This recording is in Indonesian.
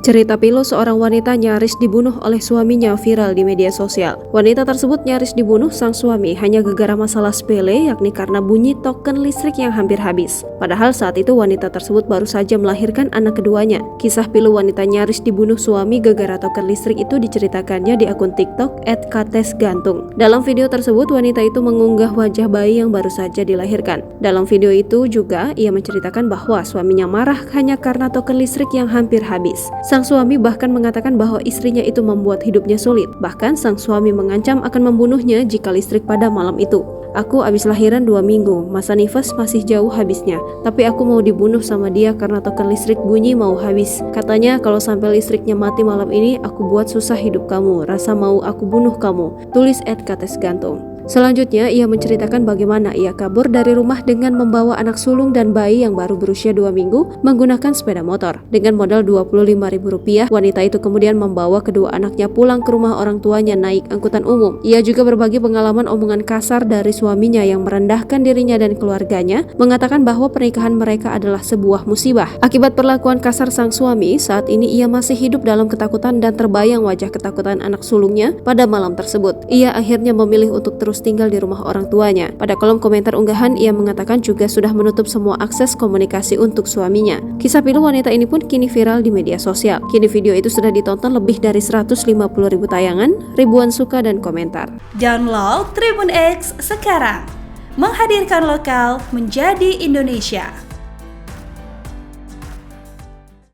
Cerita pilu seorang wanita nyaris dibunuh oleh suaminya viral di media sosial. Wanita tersebut nyaris dibunuh sang suami hanya gara-gara masalah sepele, yakni karena bunyi token listrik yang hampir habis. Padahal saat itu wanita tersebut baru saja melahirkan anak keduanya. Kisah pilu wanita nyaris dibunuh suami gara-gara token listrik itu diceritakannya di akun TikTok @katesgantung. Dalam video tersebut, wanita itu mengunggah wajah bayi yang baru saja dilahirkan. Dalam video itu juga ia menceritakan bahwa suaminya marah hanya karena token listrik yang hampir habis. Sang suami bahkan mengatakan bahwa istrinya itu membuat hidupnya sulit. Bahkan sang suami mengancam akan membunuhnya jika listrik pada malam itu. Aku abis lahiran 2 minggu, masa nifas masih jauh habisnya. Tapi aku mau dibunuh sama dia karena token listrik bunyi mau habis. Katanya kalau sampai listriknya mati malam ini, aku buat susah hidup kamu. Rasa mau aku bunuh kamu. Tulis @katesgantung. Selanjutnya, ia menceritakan bagaimana ia kabur dari rumah dengan membawa anak sulung dan bayi yang baru berusia 2 minggu menggunakan sepeda motor. Dengan modal Rp25.000, wanita itu kemudian membawa kedua anaknya pulang ke rumah orang tuanya naik angkutan umum. Ia juga berbagi pengalaman omongan kasar dari suaminya yang merendahkan dirinya dan keluarganya, mengatakan bahwa pernikahan mereka adalah sebuah musibah. Akibat perlakuan kasar sang suami, saat ini ia masih hidup dalam ketakutan dan terbayang wajah ketakutan anak sulungnya pada malam tersebut. Ia akhirnya memilih untuk terus tinggal di rumah orang tuanya. Pada kolom komentar unggahan, ia mengatakan juga sudah menutup semua akses komunikasi untuk suaminya. Kisah pilu wanita ini pun kini viral di media sosial. Kini video itu sudah ditonton lebih dari 150.000 tayangan, ribuan suka dan komentar. Download Tribun X sekarang, menghadirkan lokal menjadi Indonesia.